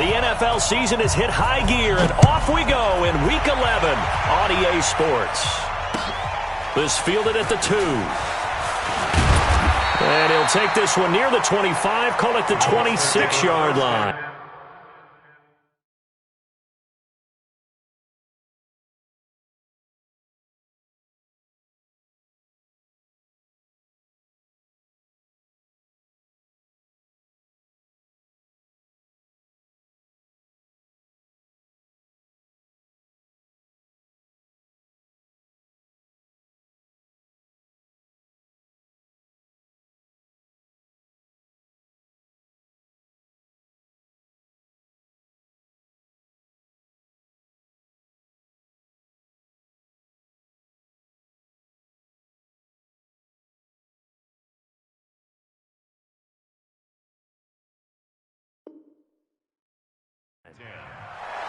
The NFL season has hit high gear, and off we go in Week 11 on EA Sports. This fielded at the 2. And he'll take this one near the 25, call it the 26-yard line.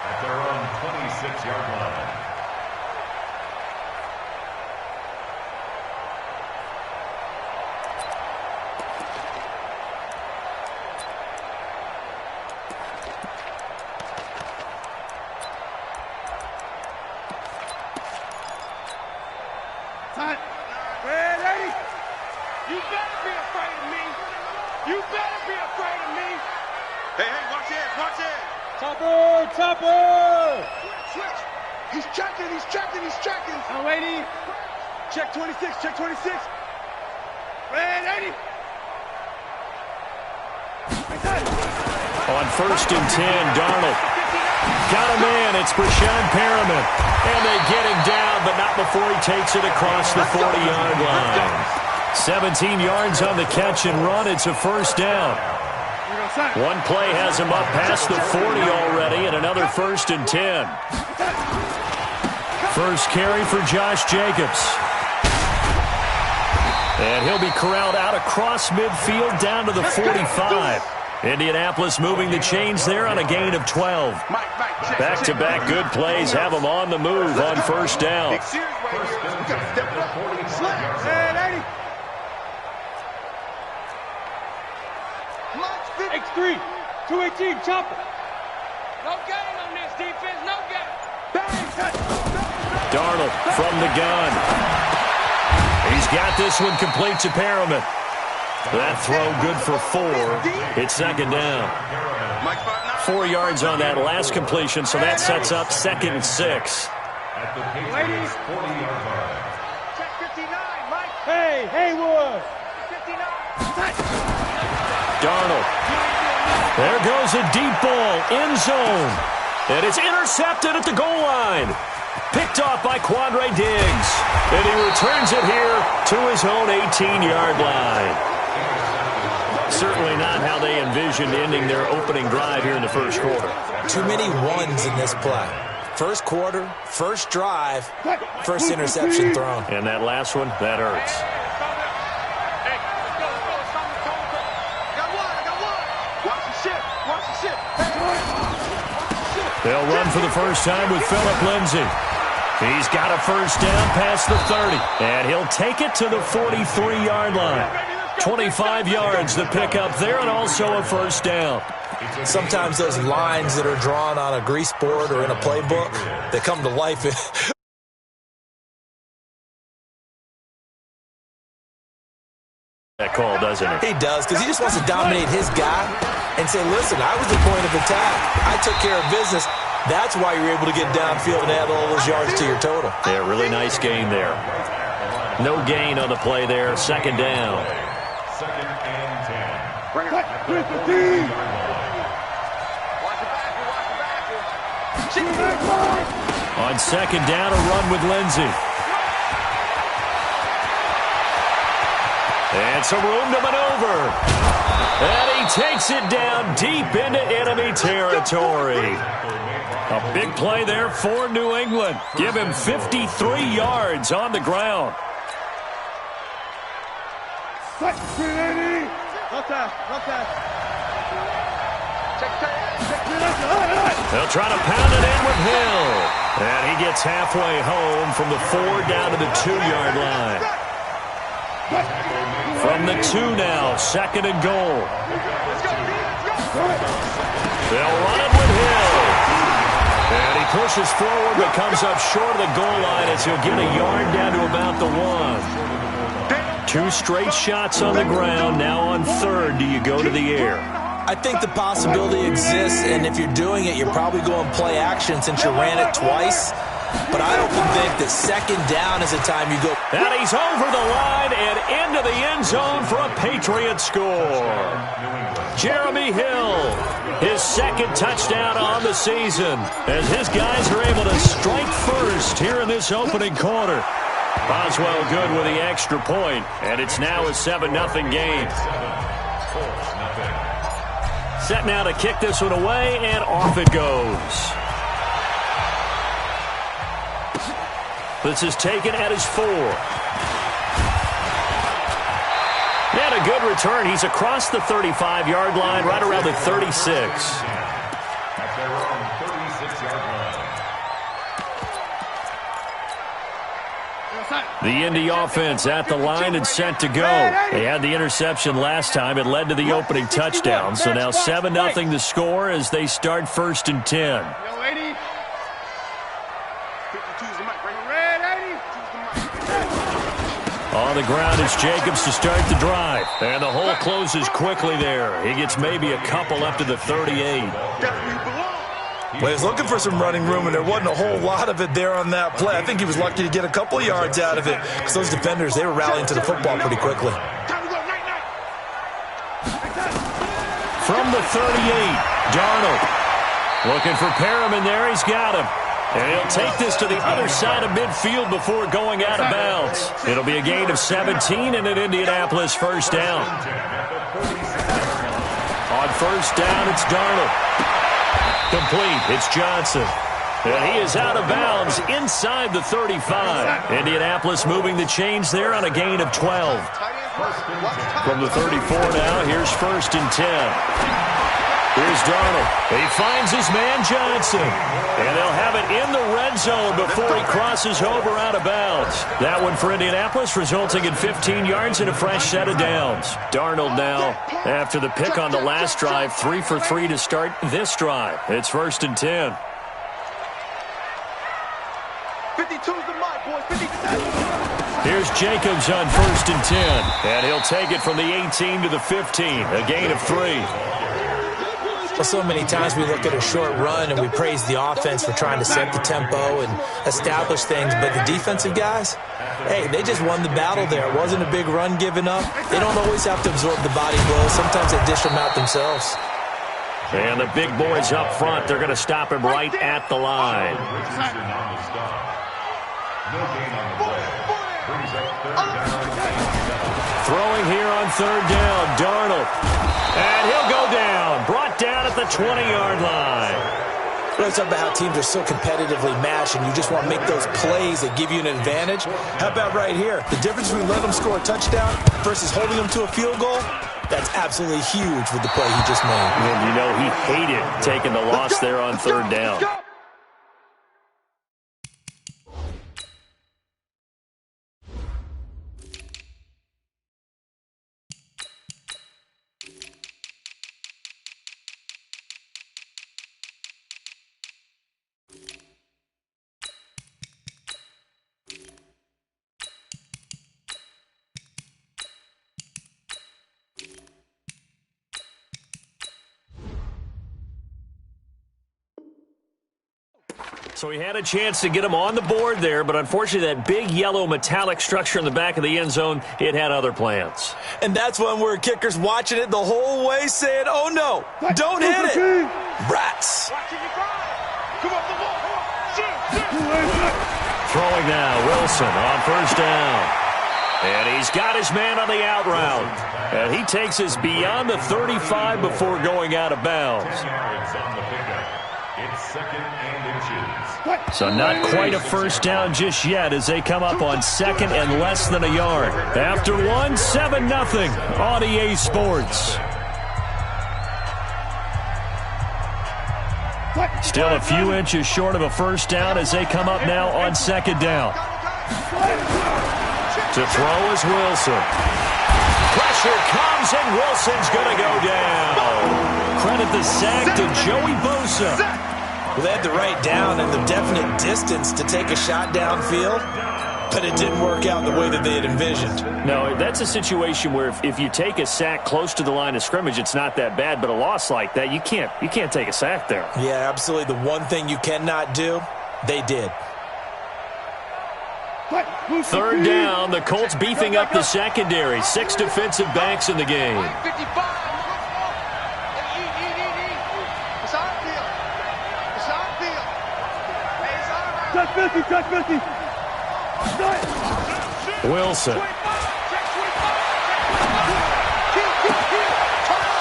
At their own 26-yard line. Ready? You better be afraid of me. You better be afraid of me. Hey, watch it, watch it. Chopper, chopper. Switch. He's checking. I'm waiting. Check 26, check 26. Ready? On 1st and 10, Darnold. Got a man, it's Brashad Perriman. And they get him down, but not before he takes it across the 40-yard line. 17 yards on the catch and run. It's a first down. One play has him up past the 40 already, and another 1st and 10. First carry for Josh Jacobs. And he'll be corralled out across midfield down to the 45. Indianapolis moving the chains there on a gain of 12. Back-to-back good plays have them on the move on first down. X3, 218, chopper. No gain on this defense, no gain. Darnold from the gun. He's got this one complete to Perriman. That throw good for 4. It's second down. 4 yards on that last completion, so that sets up 2nd and 6. Ladies. Check 59, Mike. Hey, Haywood. 59. Darnold. There goes a deep ball, end zone. And it's intercepted at the goal line. Picked off by Quandre Diggs. And he returns it here to his own 18-yard line. Certainly not how they envisioned ending their opening drive here in the first quarter. Too many ones in this play. First quarter, first drive, first interception thrown. And that last one, that hurts. They'll run for the first time with Phillip Lindsay. He's got a first down past the 30. And he'll take it to the 43-yard line. 25 yards the pickup there, and also a first down. Sometimes those lines that are drawn on a grease board or in a playbook, they come to life. That call, doesn't it? He does, because he just wants to dominate his guy and say, listen, I was the point of attack. I took care of business. That's why you're able to get downfield and add all those yards to your total. Yeah, really nice gain there. No gain on the play there. Second down. 2nd and 10. Bring it. On second down, a run with Lindsay. And some room to maneuver. And he takes it down deep into enemy territory. A big play there for New England. Give him 53 yards on the ground. They'll try to pound it in with Hill. And he gets halfway home from the 4 down to the 2-yard line. From the 2 now, 2nd and goal. They'll run it with pushes forward but comes up short of the goal line as he'll get a yard down to about the 1. 2 straight shots on the ground. Now on third, do you go to the air? I think the possibility exists, and if you're doing it, you're probably going play action since you ran it twice. But I often think that second down is the time you go. And he's over the line and into the end zone for a Patriot score. Jeremy Hill, his second touchdown on the season, as his guys are able to strike first here in this opening quarter. Boswell good with the extra point, and it's now a 7-0 game. Set now to kick this one away, and off it goes. This is taken at his 4. And a good return. He's across the 35-yard line, right around the 36. The Indy offense at the line and set to go. They had the interception last time. It led to the opening touchdown. So now 7-0 the score as they start 1st and 10. On the ground is Jacobs to start the drive. And the hole closes quickly there. He gets maybe a couple up to the 38. Well, he was looking for some running room, and there wasn't a whole lot of it there on that play. I think he was lucky to get a couple of yards out of it because those defenders, they were rallying to the football pretty quickly. From the 38, Darnold. Looking for Perriman there. He's got him. And he'll take this to the other side of midfield before going out of bounds. It'll be a gain of 17 and an Indianapolis first down. On first down, it's Darnold. Complete. It's Johnson. And he is out of bounds inside the 35. Indianapolis moving the chains there on a gain of 12. From the 34 now, here's 1st and 10. Here's Darnold. He finds his man Johnson. And they'll have it in the red zone before he crosses over out of bounds. That one for Indianapolis, resulting in 15 yards and a fresh set of downs. Darnold now, after the pick on the last drive, 3 for 3 to start this drive. It's 1st and 10. 52's the mark, boys. 57. Here's Jacobs on 1st and 10. And he'll take it from the 18 to the 15. A gain of 3. Well, so many times we look at a short run and we praise the offense for trying to set the tempo and establish things, but the defensive guys, hey, they just won the battle there. It wasn't a big run given up. They don't always have to absorb the body blows. Sometimes they dish them out themselves. And the big boys up front, they're going to stop him right at the line. Throwing here on 3rd down, Darnold. And he'll go down. Brought down at the 20-yard line. Let's talk about how teams are so competitively matched and you just want to make those plays that give you an advantage. How about right here? The difference between letting them score a touchdown versus holding them to a field goal, that's absolutely huge with the play he just made. And you know he hated taking the loss there on 3rd down. So he had a chance to get him on the board there, but unfortunately that big yellow metallic structure in the back of the end zone, it had other plans. And that's one where kicker's watching it the whole way saying, oh no, don't hit it. Brats. Throwing now, Wilson on 1st down. And he's got his man on the out route. And he takes us beyond the 35 before going out of bounds. It's 2nd and inches. So not quite a first down just yet as they come up on 2nd and less than a yard. After 1, 7-0 on EA Sports. Still a few inches short of a first down as they come up now on 2nd down. To throw is Wilson. Pressure comes and Wilson's going to go down. Credit the sack to Joey Bosa. Well, they had the right down and the definite distance to take a shot downfield, but it didn't work out the way that they had envisioned. No, that's a situation where if you take a sack close to the line of scrimmage, it's not that bad, but a loss like that, you can't take a sack there. Yeah, absolutely. The one thing you cannot do, they did. Third down, the Colts beefing up the secondary. 6 defensive backs in the game. 55. Touch 50. Wilson.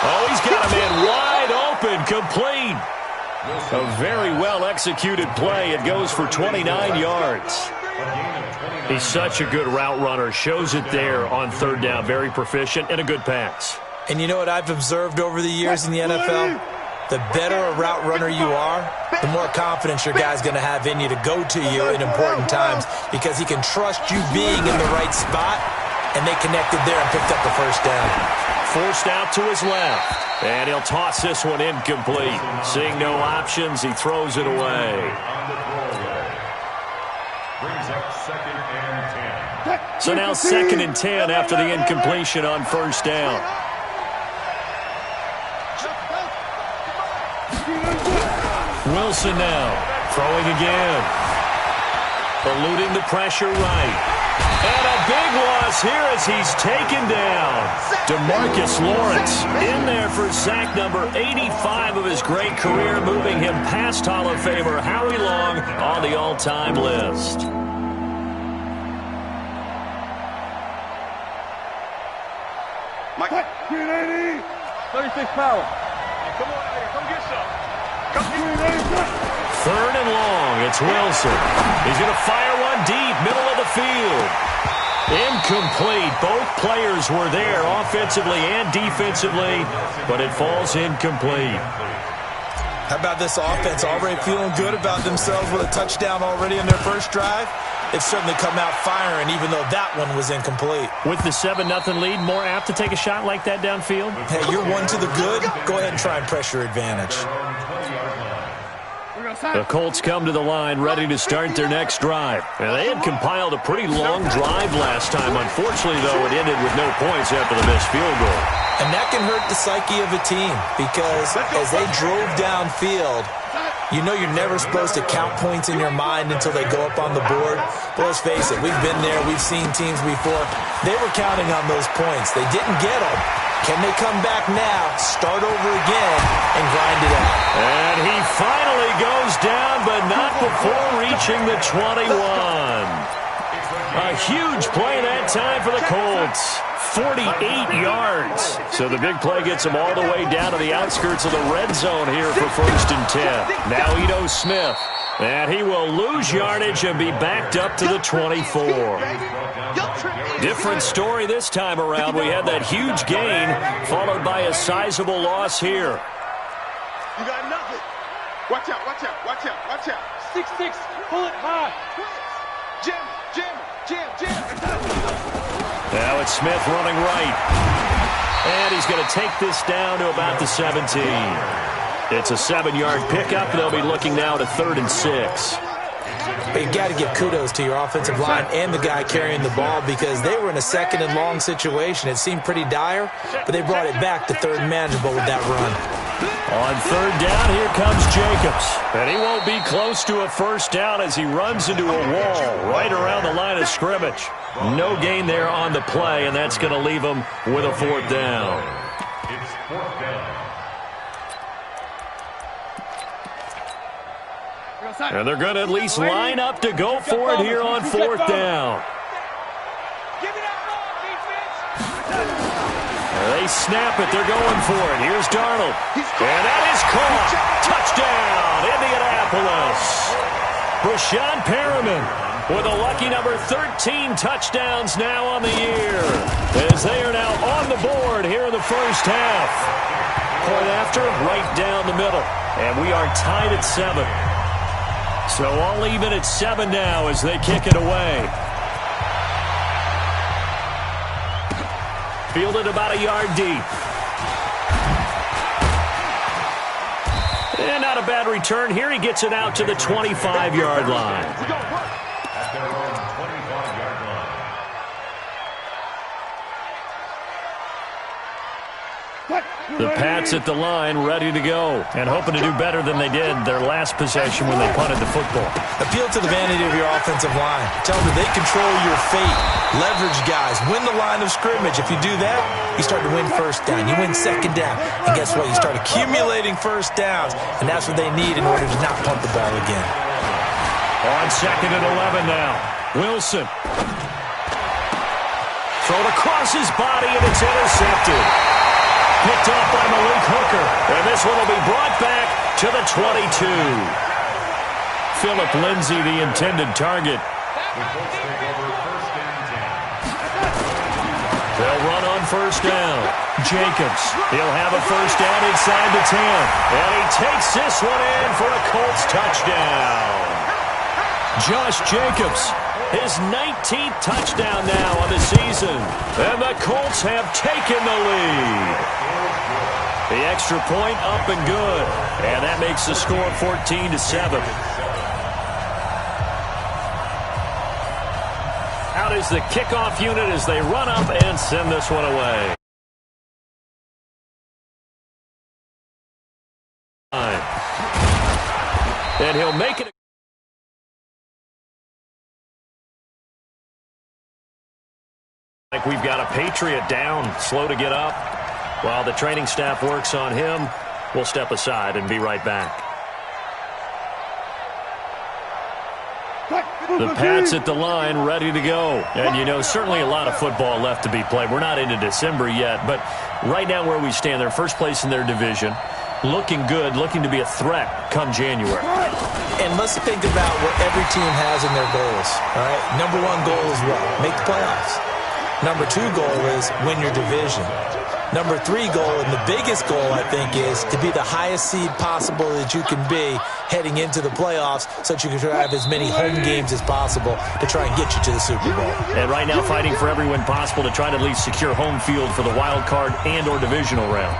Oh, he's got a man wide open, complete. A very well-executed play. It goes for 29 yards. He's such a good route runner. Shows it there on third down. Very proficient and a good pass. And you know what I've observed over the years in the NFL? The better a route runner you are, the more confidence your guy's going to have in you to go to you in important times because he can trust you being in the right spot, and they connected there and picked up the first down. Forced out to his left, and he'll toss this one incomplete. Seeing no options, he throws it away. So now 2nd and 10 after the incompletion on first down. Wilson now, throwing again. Eluding the pressure right. And a big loss here as he's taken down. DeMarcus Lawrence in there for sack number 85 of his great career, moving him past Hall of Famer Howie Long on the all-time list. Mike. 36 power. Come on out here. Come get some. Third and long, it's Wilson. He's going to fire one deep, middle of the field. Incomplete. Both players were there offensively and defensively, but it falls incomplete. How about this offense? Already feeling good about themselves with a touchdown already in their first drive? It's certainly come out firing, even though that one was incomplete. With the 7-0 lead, more apt to take a shot like that downfield? Hey, you're one to the good. Go ahead and try and pressure advantage. The Colts come to the line ready to start their next drive. And they had compiled a pretty long drive last time. Unfortunately, though, it ended with no points after the missed field goal. And that can hurt the psyche of a team because as they drove downfield, you know you're never supposed to count points in your mind until they go up on the board. But let's face it, we've been there. We've seen teams before. They were counting on those points. They didn't get them. Can they come back now, start over again, and grind it out? And he finally goes down, but not before reaching the 21. A huge play that time for the Colts. 48 yards. So the big play gets them all the way down to the outskirts of the red zone here for 1st and 10. Now Ito Smith. And he will lose yardage and be backed up to the 24. Different story this time around. We had that huge gain followed by a sizable loss here. You got nothing. Watch out, watch out, watch out, watch out. 6-6, pull it high. Jam. Now it's Smith running right. And he's going to take this down to about the 17. It's a 7-yard pickup. They'll be looking now to 3rd and 6. But you got to give kudos to your offensive line and the guy carrying the ball because they were in a 2nd and long situation. It seemed pretty dire, but they brought it back to 3rd and manageable with that run. On 3rd down, here comes Jacobs. And he won't be close to a first down as he runs into a wall right around the line of scrimmage. No gain there on the play, and that's going to leave him with a 4th down. It's 4th down. And they're going to at least line up to go for it here on 4th down. They snap it. They're going for it. Here's Darnold. And that is caught. Touchdown, Indianapolis. Brashad Perriman with a lucky number 13 touchdowns now on the year as they are now on the board here in the first half. Point after, right down the middle. And we are tied at 7. So all even at 7 now as they kick it away. Fielded about a yard deep. And not a bad return here. He gets it out to the 25-yard line. At their own 25-yard line. The Pats at the line, ready to go, and hoping to do better than they did their last possession when they punted the football. Appeal to the vanity of your offensive line. Tell them that they control your fate. Leverage guys. Win the line of scrimmage. If you do that, you start to win first down. You win second down. And guess what? You start accumulating first downs, and that's what they need in order to not punt the ball again. On 2nd and 11 now. Wilson. Thrown across his body, and it's intercepted. Picked off by Malik Hooker. And this one will be brought back to the 22. Philip Lindsay, the intended target. They'll run on first down. Jacobs. He'll have a first down inside the 10. And he takes this one in for a Colts touchdown. Josh Jacobs, his 19th touchdown now on the season. And the Colts have taken the lead. The extra point up and good. And that makes the score 14-7. Out is the kickoff unit as they run up and send this one away. And he'll make it. Like we've got a Patriot down, slow to get up. While the training staff works on him, we'll step aside and be right back. The Pats at the line, ready to go. And, you know, certainly a lot of football left to be played. We're not into December yet, but right now where we stand, they're first place in their division. Looking good, looking to be a threat come January. And let's think about what every team has in their goals. All right? Number one goal is what? Make the playoffs. Number two goal is win your division. Number three goal, and the biggest goal, I think, is to be the highest seed possible that you can be heading into the playoffs so that you can have as many home games as possible to try and get you to the Super Bowl. And right now fighting for every win possible to try to at least secure home field for the wild card and or divisional round.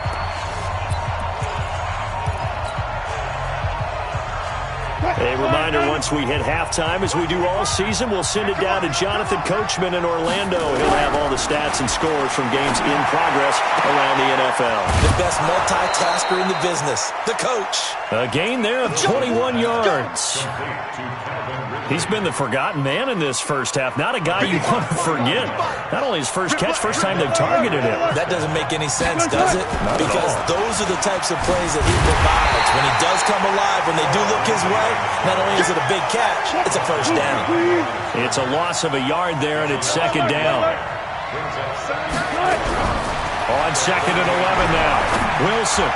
A reminder, once we hit halftime, as we do all season, we'll send it down to Jonathan Coachman in Orlando. He'll have all the stats and scores from games in progress around the NFL. The best multitasker in the business, the coach. A gain there of 21 yards. He's been the forgotten man in this first half. Not a guy you want to forget. Not only his first catch, first time they've targeted him. That doesn't make any sense, does it? Because those are the types of plays that he provides. When he does come alive, when they do look his way, not only is it a big catch, it's a first down. It's a loss of a yard there, and it's second down. On 2nd and 11 now. Wilson.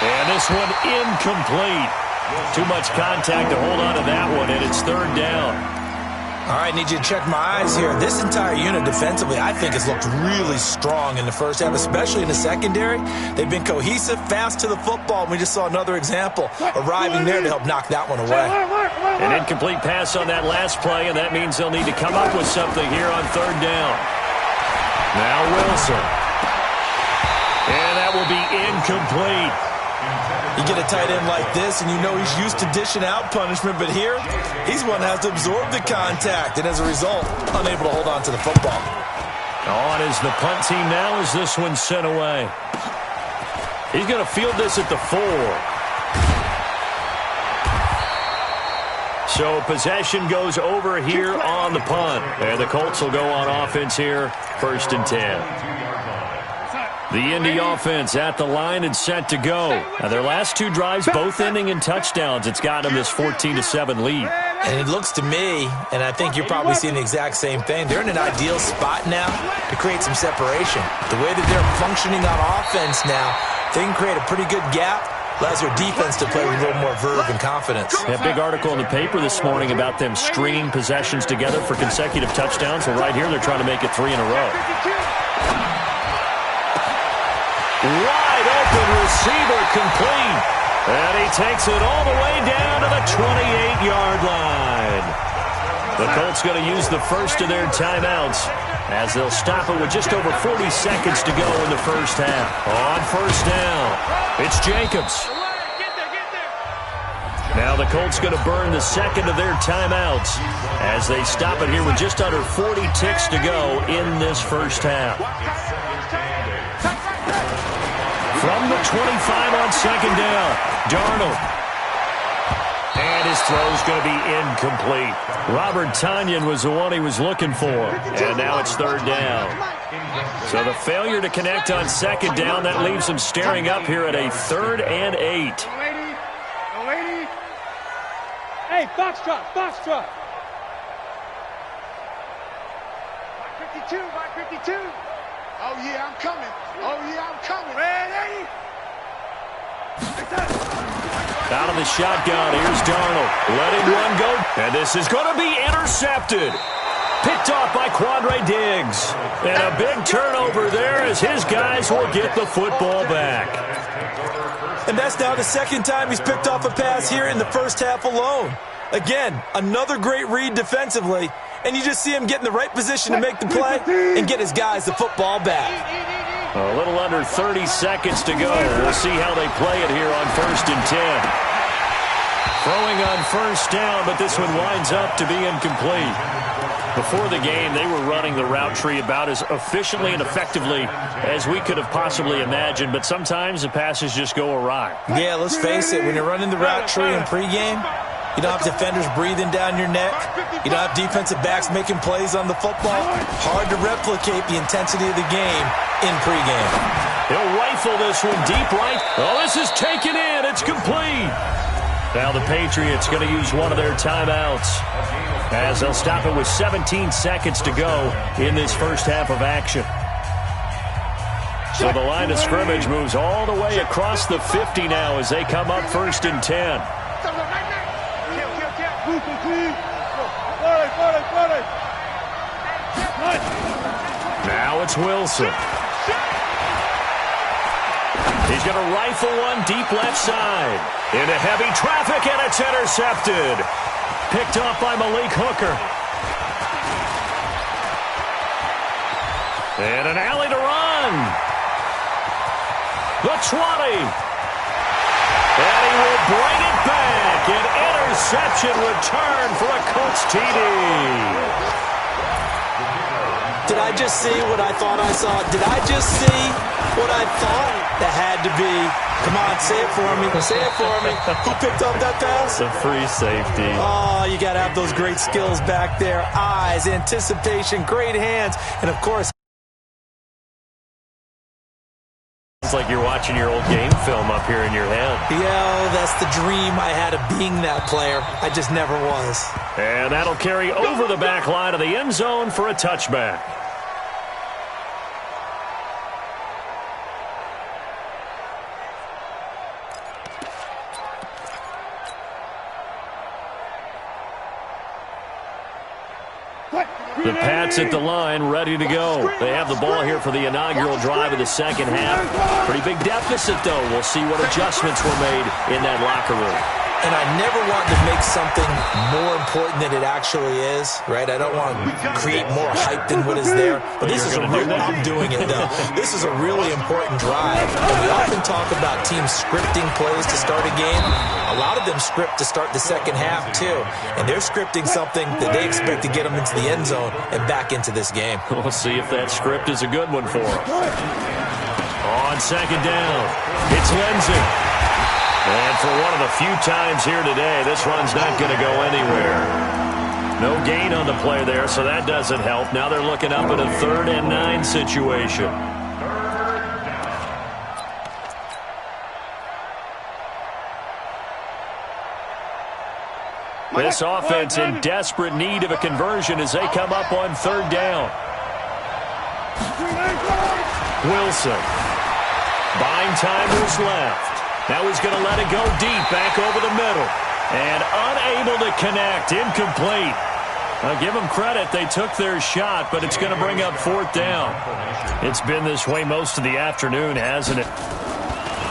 And this one incomplete. Too much contact to hold on to that one, and it's third down. All right, need you to check my eyes here. This entire unit defensively, I think, has looked really strong in the first half, especially in the secondary. They've been cohesive, fast to the football. We just saw another example arriving there to help knock that one away. An incomplete pass on that last play, and that means they'll need to come up with something here on third down. Now Wilson. And that will be incomplete. You get a tight end like this, and you know he's used to dishing out punishment, but here, he's one that has to absorb the contact, and as a result, unable to hold on to the football. On is the punt team now as this one's sent away. He's going to field this at the 4. So possession goes over here on the punt. And the Colts will go on offense here, 1st and 10. The Indy offense at the line and set to go. Now their last two drives, both ending in touchdowns. It's got them this 14-7 lead. And it looks to me, and I think you're probably seeing the exact same thing, they're in an ideal spot now to create some separation. The way that they're functioning on offense now, they can create a pretty good gap. Allows their defense to play with a little more verve and confidence. That big article in the paper this morning about them stringing possessions together for consecutive touchdowns. Well, right here they're trying to make it 3 in a row. Wide open receiver complete. And he takes it all the way down to the 28-yard line. The Colts going to use the first of their timeouts as they'll stop it with just over 40 seconds to go in the first half. On first down, it's Jacobs. Now the Colts going to burn the second of their timeouts as they stop it here with just under 40 ticks to go in this first half. From the 25 on second down, Darnold. And his throw's going to be incomplete. Robert Tonyan was the one he was looking for. And now it's third down. So the failure to connect on second down, that leaves him staring up here at a 3rd and 8. Lady. Hey, foxtrot. 52. Oh, yeah, I'm coming. Ready? Out of the shotgun, here's Darnold. Letting one go. And this is going to be intercepted. Picked off by Quandre Diggs. And a big turnover there as his guys will get the football back. And that's now the second time he's picked off a pass here in the first half alone. Again, another great read defensively. And you just see him get in the right position to make the play and get his guys the football back. A little under 30 seconds to go. We'll see how they play it here on 1st and 10. Throwing on first down, but this one winds up to be incomplete. Before the game, they were running the route tree about as efficiently and effectively as we could have possibly imagined, but sometimes the passes just go awry. Yeah, let's face it, when you're running the route tree in pregame, you don't have defenders breathing down your neck. You don't have defensive backs making plays on the football. Hard to replicate the intensity of the game in pregame. He'll rifle this one deep right. Oh, this is taken in. It's complete. Now the Patriots going to use one of their timeouts as they'll stop it with 17 seconds to go in this first half of action. So the line of scrimmage moves all the way across the 50 now as they come up 1st and 10. Now it's Wilson. He's going to rifle one deep left side. Into heavy traffic, and it's intercepted. Picked off by Malik Hooker. And an alley to run. The 20. And he will bring it back. An interception return for a Colts TD. Did I just see what I thought I saw? Did I just see what I thought? That had to be. Come on, say it for me. Say it for me. Who picked up that pass? The free safety. Oh, you got to have those great skills back there. Eyes, anticipation, great hands, and, of course, it's like you're watching your old game film up here in your head. Yeah, that's the dream I had of being that player. I just never was. And that'll carry over the back line of the end zone for a touchback. The Pats at the line, ready to go. They have the ball here for the inaugural drive of the second half. Pretty big deficit, though. We'll see what adjustments were made in that locker room. And I never want to make something more important than it actually is, right? I don't want to create more hype than what is there. But this is a real, I'm doing it, though. This is a really important drive. And we often talk about teams scripting plays to start a game. A lot of them script to start the second half, too. And they're scripting something that they expect to get them into the end zone and back into this game. We'll see if that script is a good one for them. On second down, it's Lindsey. And for one of the few times here today, this run's not going to go anywhere. No gain on the play there, so that doesn't help. Now they're looking up at a 3rd and 9 situation. This offense in desperate need of a conversion as they come up on 3rd down. Wilson. Buying time was left. Now he's going to let it go deep, back over the middle. And unable to connect, incomplete. I'll give them credit, they took their shot, but it's going to bring up 4th down. It's been this way most of the afternoon, hasn't it?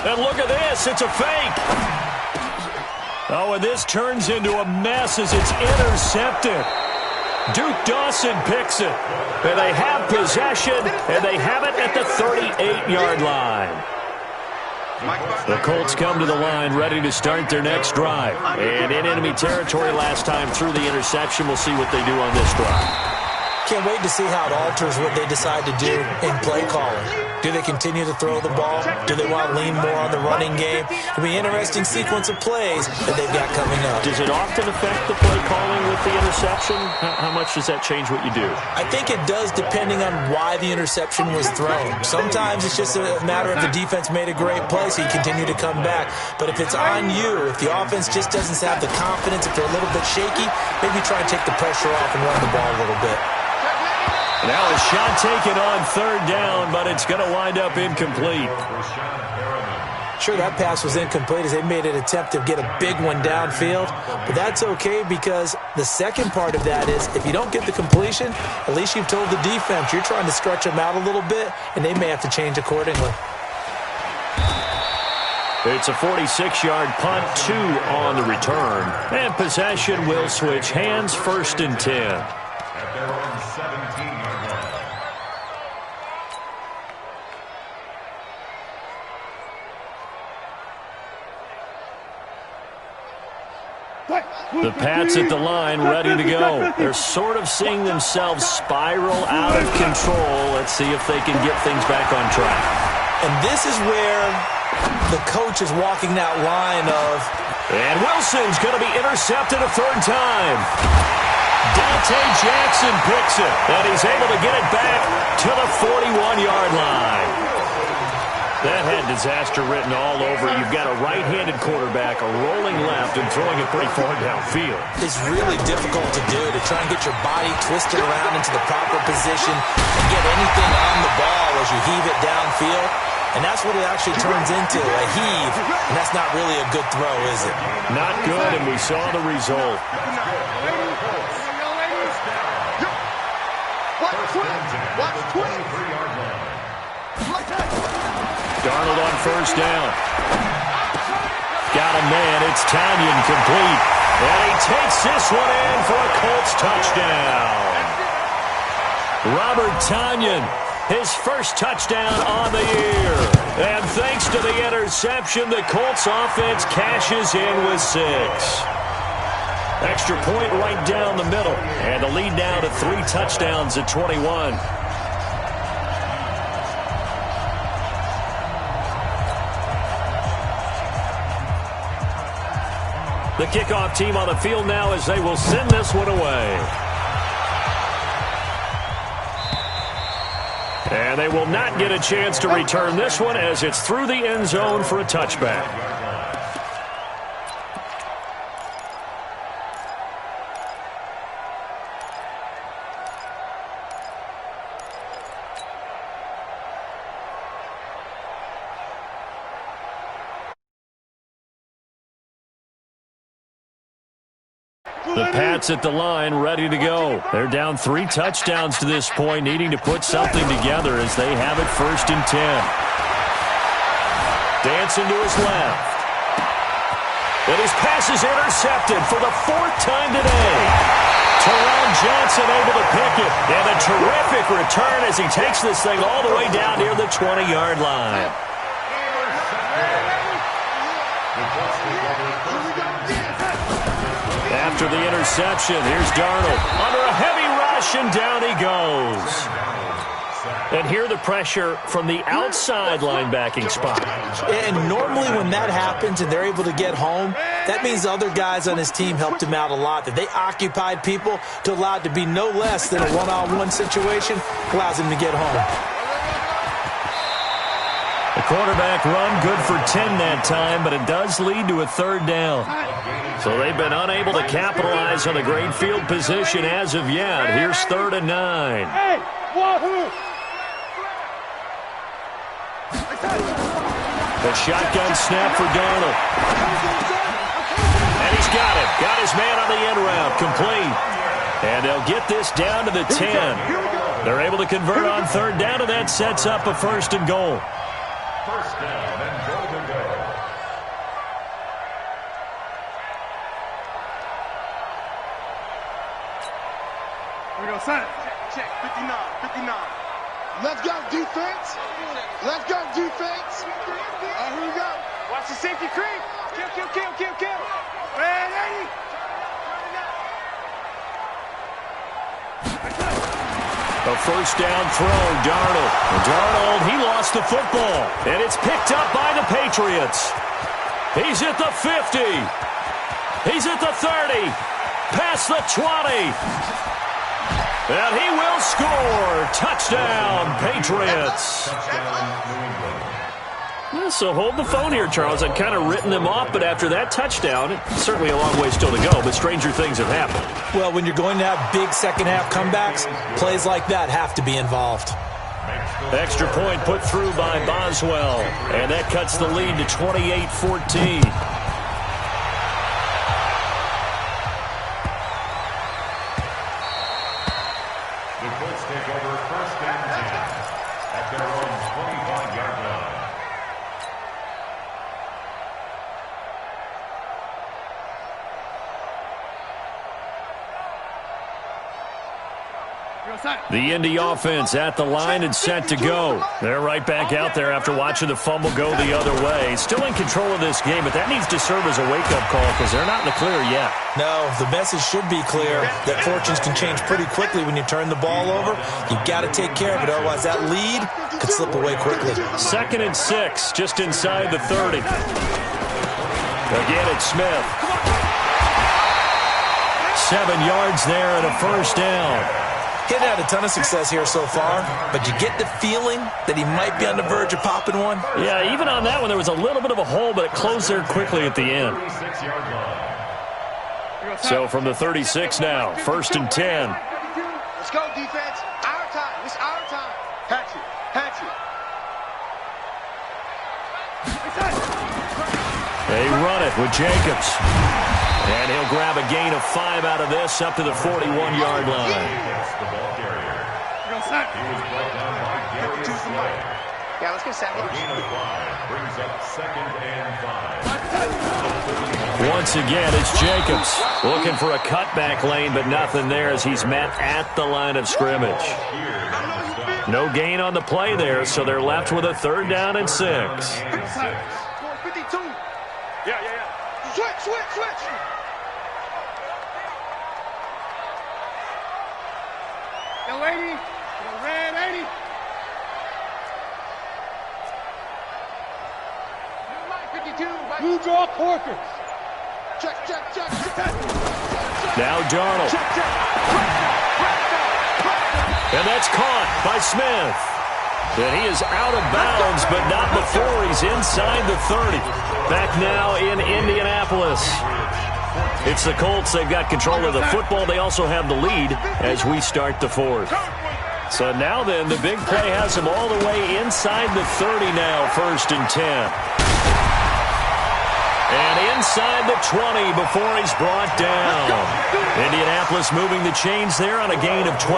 And look at this, it's a fake. Oh, and this turns into a mess as it's intercepted. Duke Dawson picks it. And they have possession, and they have it at the 38-yard line. The Colts come to the line ready to start their next drive. And in enemy territory last time through the interception. We'll see what they do on this drive. Can't wait to see how it alters what they decide to do in play calling. Do they continue to throw the ball? Do they want to lean more on the running game? It'll be an interesting sequence of plays that they've got coming up. Does it often affect the play calling with the interception? How much does that change what you do? I think it does depending on why the interception was thrown. Sometimes it's just a matter of the defense made a great play, so you continue to come back. But if it's on you, if the offense just doesn't have the confidence, if they're a little bit shaky, maybe try and take the pressure off and run the ball a little bit. Now a shot taken on third down, but it's going to wind up incomplete. Sure, that pass was incomplete as they made an attempt to get a big one downfield, but that's okay because the second part of that is if you don't get the completion, at least you've told the defense you're trying to stretch them out a little bit, and they may have to change accordingly. It's a 46-yard punt, 2 on the return, and possession will switch hands, 1st and 10. At their own 17-yard line. The Pats at the line, ready to go. They're sort of seeing themselves spiral out of control. Let's see if they can get things back on track. And this is where the coach is walking that line of... And Wilson's going to be intercepted a 3rd time. Dante Jackson picks it, and he's able to get it back to the 41-yard line. That had disaster written all over. You've got a right-handed quarterback, a rolling left, and throwing it pretty far downfield. It's really difficult to do, to try and get your body twisted around into the proper position and get anything on the ball as you heave it downfield. And that's what it actually turns into, a heave. And that's not really a good throw, is it? Not good, and we saw the result. Darnold on 1st down. Got a man. It's Tonyan complete. And he takes this one in for a Colts touchdown. Robert Tonyan, his first touchdown on the year. And thanks to the interception, the Colts offense cashes in with 6. Extra point right down the middle. And the lead now to 3 touchdowns at 21. The kickoff team on the field now as they will send this one away. And they will not get a chance to return this one as it's through the end zone for a touchback. The Pats at the line, ready to go. They're down 3 touchdowns to this point, needing to put something together as they have it 1st and 10. Dancing to his left. And his pass is intercepted for the 4th time today. Teron Johnson able to pick it. And a terrific return as he takes this thing all the way down near the 20-yard line. After the interception, here's Darnold under a heavy rush, and down he goes. And here the pressure from the outside linebacking spot. And normally when that happens and they're able to get home, that means the other guys on his team helped him out a lot. That they occupied people to allow it to be no less than a one-on-one situation, allows him to get home. The quarterback run good for 10 that time, but it does lead to a 3rd down. So they've been unable to capitalize on the great field position as of yet. Here's 3rd and 9. Hey, wahoo! The shotgun snap for Darnold. And he's got it. Got his man on the end route. Complete. And they'll get this down to the 10. They're able to convert on 3rd down, and that sets up a 1st and goal. 1st down and goal to go. Here we go, son. Check, 59, 59. Let's go, defense. Let's go, defense. Here we go. Watch the safety creep. Kill, kill, kill, kill, kill. Red 80. A first down throw, Darnold. Darnold, he lost the football. And it's picked up by the Patriots. He's at the 50. He's at the 30. Past the 20. And he will score. Touchdown, Patriots. Yeah, so hold the phone here, Charles. I'd kind of written them off, but after that touchdown, it's certainly a long way still to go, but stranger things have happened. Well, when you're going to have big second-half comebacks, plays like that have to be involved. Extra point put through by Boswell, and that cuts the lead to 28-14. The Colts take over first and 10 at their own 25-yard line. The Indy offense at the line and set to go. They're right back out there after watching the fumble go the other way. Still in control of this game, but that needs to serve as a wake-up call because they're not in the clear yet. No, the message should be clear that fortunes can change pretty quickly when you turn the ball over. You've got to take care of it, otherwise that lead could slip away quickly. 2nd and 6, just inside the 30. Again, it's Smith. 7 yards there and a first down. He hasn't had a ton of success here so far, but you get the feeling that he might be on the verge of popping one. Yeah, even on that one, there was a little bit of a hole, but it closed there quickly at the end. So from the 36 now, 1st and 10. Let's go, defense. Our time. It's our time. Hatch it. Hatch it. They run it with Jacobs. And he'll grab a gain of 5 out of this up to the 41-yard line. The ball carrier. He was brought down by Darius Slay. Yeah, let's get second. A gain of 5 brings up 2nd and 5. Once again, it's Jacobs looking for a cutback lane, but nothing there as he's met at the line of scrimmage. No gain on the play there, so they're left with a 3rd down and 6. 52. Yeah. Switch. Yo, 80. Yo, red 80. Blue draw Corker. Check. Now Darnold. And that's caught by Smith. And he is out of bounds, but not before he's inside the 30. Back now in Indianapolis. It's the Colts. They've got control of the football. They also have the lead as we start the 4th. So now then, the big play has him all the way inside the 30 now, 1st and 10. And inside the 20 before he's brought down. Indianapolis moving the chains there on a gain of 12.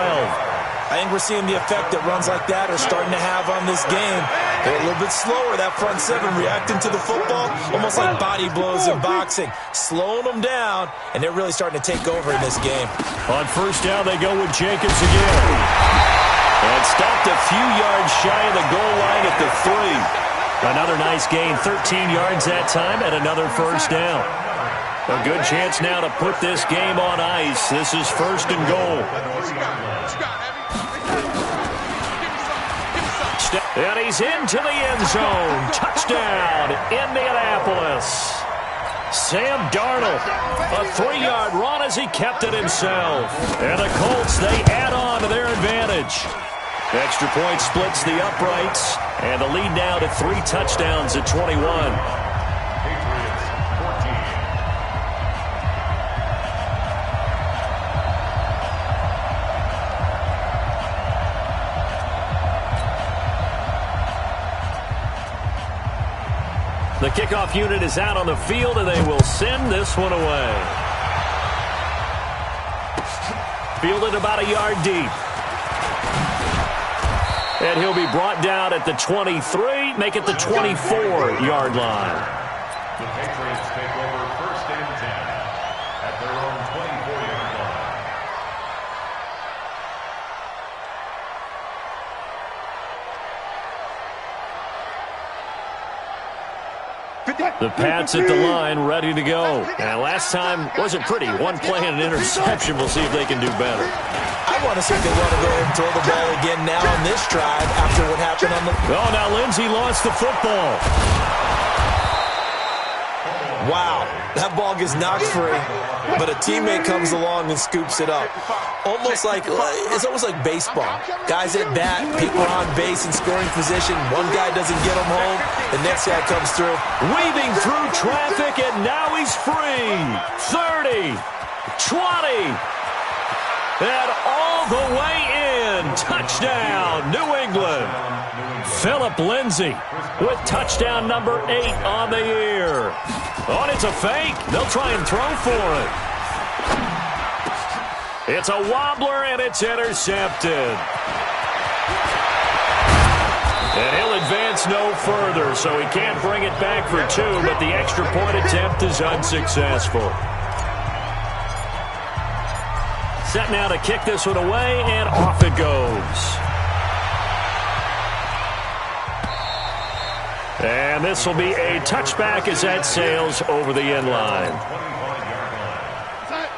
I think we're seeing the effect that runs like that are starting to have on this game. They're a little bit slower, that front 7, reacting to the football, almost like body blows in boxing, slowing them down, and they're really starting to take over in this game. On 1st down, they go with Jacobs again. And stopped a few yards shy of the goal line at the 3. Another nice gain, 13 yards that time, and another 1st down. A good chance now to put this game on ice. This is 1st and goal. And he's into the end zone. Touchdown, Indianapolis. Sam Darnold, a 3-yard run as he kept it himself. And the Colts, they add on to their advantage. Extra point splits the uprights. And the lead now to 3 touchdowns at 21. The kickoff unit is out on the field, and they will send this one away. Fielded about a yard deep. And he'll be brought down at the 23, make it the 24-yard line. The Patriots take over 1st and 10 at their own 24-yard line. The Pats at the line, ready to go. And last time wasn't pretty. One play and an interception. We'll see if they can do better. I want to see if they want to go ahead and throw the ball again now on this drive after what happened on the... Oh, now Lindsey lost the football. Wow, that ball gets knocked free, but a teammate comes along and scoops it up. It's almost like baseball. Guys at bat, people are on base in scoring position. One guy doesn't get them home, the next guy comes through. Weaving through traffic, and now he's free. 30, 20, and all the way in. Touchdown, New England. Philip Lindsay with touchdown number 8 on the year. Oh, and it's a fake. They'll try and throw for it. It's a wobbler, and it's intercepted. And he'll advance no further, so he can't bring it back for 2, but the extra point attempt is unsuccessful. Set now to kick this one away, and off it goes. And this will be a touchback as that sails over the end line.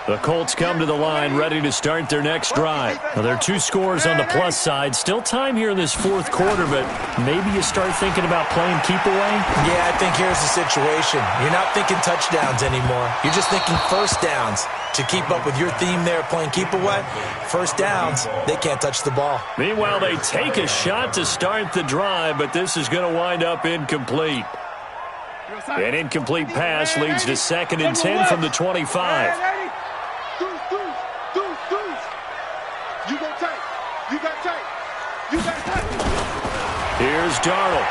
The Colts come to the line ready to start their next drive. Now, there are 2 scores on the plus side. Still time here in this 4th quarter, but maybe you start thinking about playing keep away? Yeah, I think here's the situation. You're not thinking touchdowns anymore. You're just thinking first downs. To keep up with your theme there, playing keep away, first downs, they can't touch the ball. Meanwhile, they take a shot to start the drive, but this is going to wind up incomplete. An incomplete pass leads to 2nd and 10 from the 25. Here's Darnold.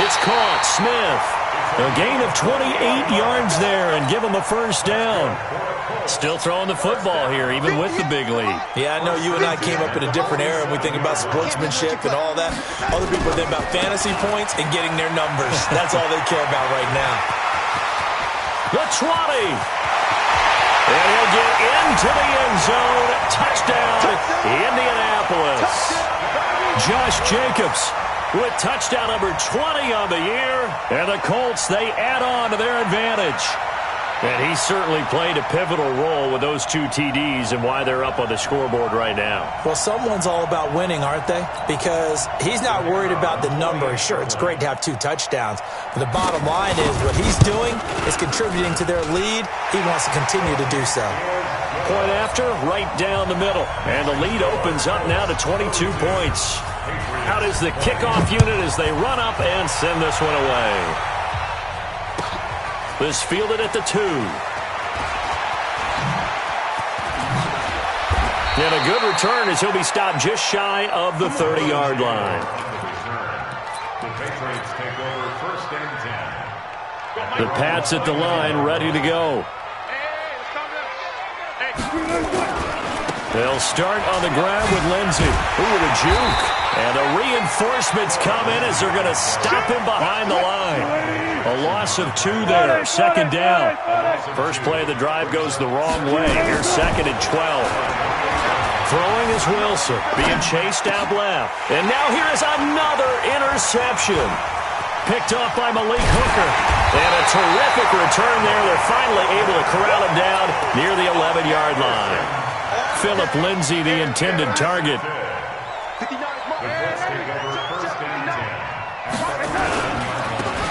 It's caught. Smith. A gain of 28 yards there and give him a first down. Still throwing the football here, even with the big lead. Yeah, I know you and I came up in a different era, and we think about sportsmanship and all that. Other people think about fantasy points and getting their numbers. That's all they care about right now. The 20. And he'll get into the end zone. Touchdown, Indianapolis. Josh Jacobs with touchdown number 20 on the year. And the Colts, they add on to their advantage. And he certainly played a pivotal role with those 2 TDs and why they're up on the scoreboard right now. Well, someone's all about winning, aren't they? Because he's not worried about the number. Sure, it's great to have 2 touchdowns. But the bottom line is what he's doing is contributing to their lead. He wants to continue to do so. Point after, right down the middle. And the lead opens up now to 22 points. Out is the kickoff unit as they run up and send this one away. This fielded at the 2. And a good return as he'll be stopped just shy of the 30-yard line. The Patriots take over 1st and 10. The Pats at the line ready to go. They'll start on the grab with Lindsey. Ooh, with a juke. And the reinforcements come in as they're going to stop him behind the line. A loss of 2 there, 2nd down. First play of the drive goes the wrong way. Here's 2nd and 12. Throwing is Wilson, being chased out left. And now here is another interception. Picked off by Malik Hooker. And a terrific return there. They're finally able to corral him down near the 11-yard line. Philip Lindsay, the intended target.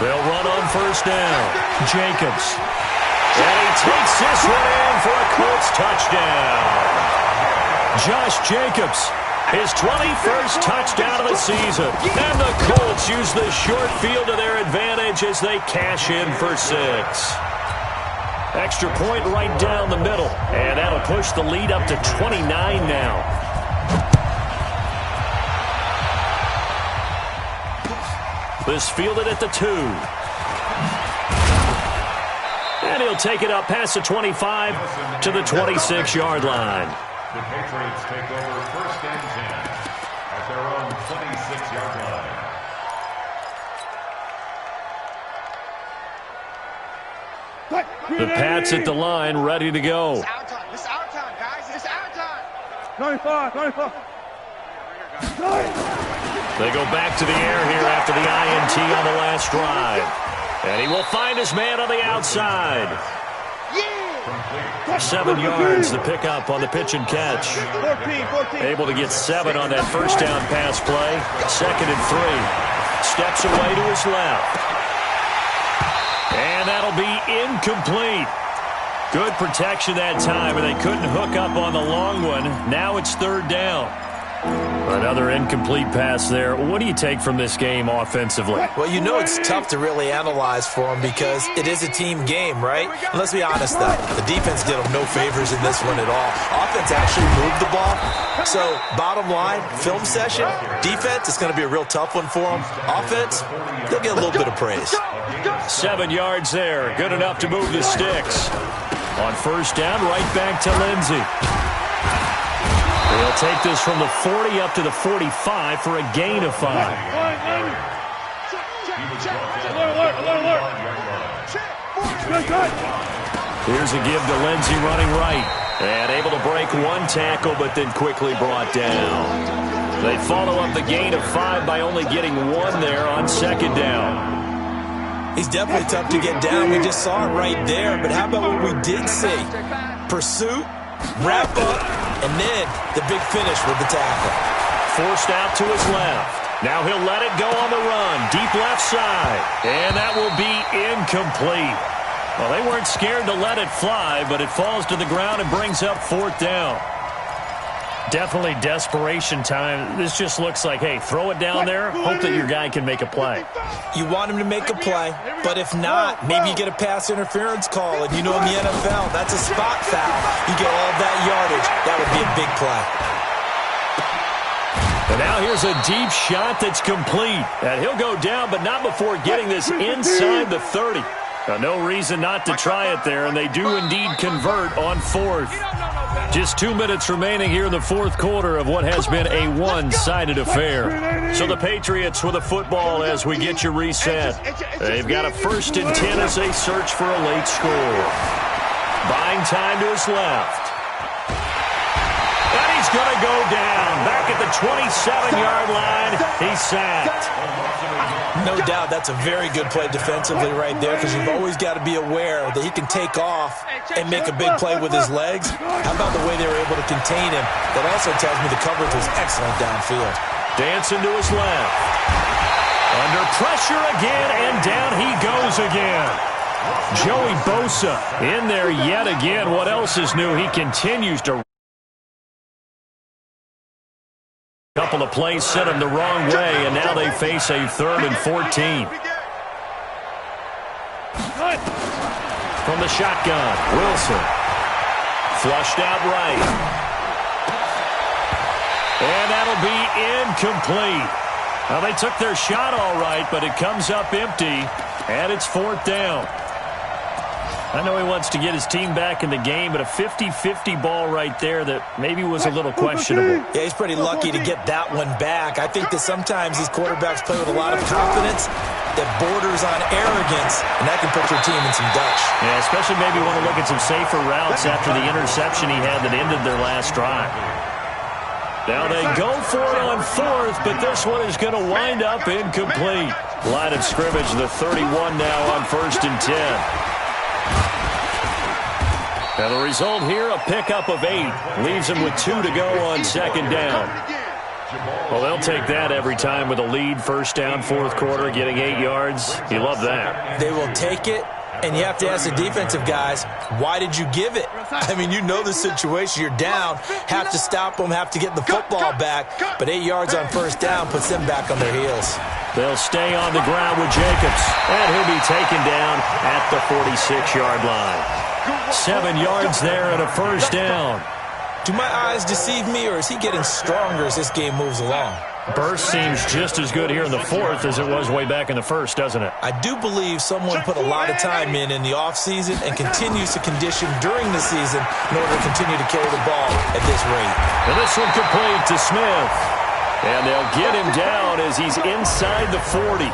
They'll run on first down. Jacobs. And he takes this one in for a Colts touchdown. Josh Jacobs, his 21st touchdown of the season. And the Colts use the short field to their advantage as they cash in for 6. Extra point right down the middle. And that'll push the lead up to 29 now. This fielded at the 2. And he'll take it up past the 25 to the 26-yard line. The Patriots take over 1st and 10 at their own 26-yard line. The Pats at the line, ready to go. It's our time. It's our time, guys. It's our time. 95. They go back to the air here after the INT on the last drive. And he will find his man on the outside. 7 yards, the pickup on the pitch and catch. 14. Able to get 7 on that first down pass play. 2nd and 3. Steps away to his left. And that'll be incomplete. Good protection that time, and they couldn't hook up on the long one. Now it's 3rd down. Another incomplete pass there. What do you take from this game offensively? Well, you know it's tough to really analyze for them because it is a team game, right? And let's be honest, though. The defense did them no favors in this one at all. Offense actually moved the ball. So, bottom line, film session, defense, it's going to be a real tough one for them. Offense, they'll get a little bit of praise. 7 yards there. Good enough to move the sticks. On first down, right back to Lindsey. He'll take this from the 40 up to the 45 for a gain of 5. Here's a give to Lindsey running right. And able to break one tackle, but then quickly brought down. They follow up the gain of 5 by only getting 1 there on 2nd down. He's definitely tough to get down. We just saw it right there. But how about what we did see? Pursuit, wrap up, and then the big finish with the tackle. Forced out to his left. Now he'll let it go on the run. Deep left side. And that will be incomplete. Well, they weren't scared to let it fly, but it falls to the ground and brings up 4th down. Definitely desperation time. This just looks like, hey, throw it down there, hope that your guy can make a play. You want him to make a play, but if not, maybe you get a pass interference call. And you know in the NFL, that's a spot foul. You get all that yardage. That would be a big play. And now here's a deep shot that's complete. And he'll go down, but not before getting this inside the 30. Now, no reason not to try it there, and they do indeed convert on 4th. Just 2 minutes remaining here in the 4th quarter of what has been a one-sided affair. So the Patriots with a football as we get you reset. They've got a 1st and 10 as they search for a late score. Buying time to his left. And he's going to go down. Back at the 27-yard line, he's sacked. No doubt that's a very good play defensively right there because you've always got to be aware that he can take off and make a big play with his legs. How about the way they were able to contain him? That also tells me the coverage was excellent downfield. Dancing to his left. Under pressure again, and down he goes again. Joey Bosa in there yet again. What else is new? He continues to... Couple of plays sent him the wrong way, and now they face a 3rd and 14. From the shotgun, Wilson. Flushed out right. And that'll be incomplete. Well, they took their shot all right, but it comes up empty, and it's 4th down. I know he wants to get his team back in the game, but a 50-50 ball right there that maybe was a little questionable. Yeah, he's pretty lucky to get that one back. I think that sometimes these quarterbacks play with a lot of confidence that borders on arrogance, and that can put your team in some dutch. Yeah, especially maybe want to look at some safer routes after the interception he had that ended their last drive. Now they go for it on 4th, but this one is going to wind up incomplete. Line of scrimmage, the 31 now on 1st and 10. Now the result here, a pickup of 8. Leaves him with 2 to go on 2nd down. Well, they'll take that every time with a lead. 1st down, 4th quarter, getting 8 yards. You love that. They will take it, and you have to ask the defensive guys, why did you give it? I mean, you know the situation. You're down, have to stop them, have to get the football back. But 8 yards on 1st down puts them back on their heels. They'll stay on the ground with Jacobs, and he'll be taken down at the 46-yard line. 7 yards there and a 1st down. Do my eyes deceive me, or is he getting stronger as this game moves along? Burst seems just as good here in the 4th as it was way back in the 1st, doesn't it? I do believe someone put a lot of time in the offseason and continues to condition during the season in order to continue to carry the ball at this rate. And this one complete to Smith. And they'll get him down as he's inside the 40.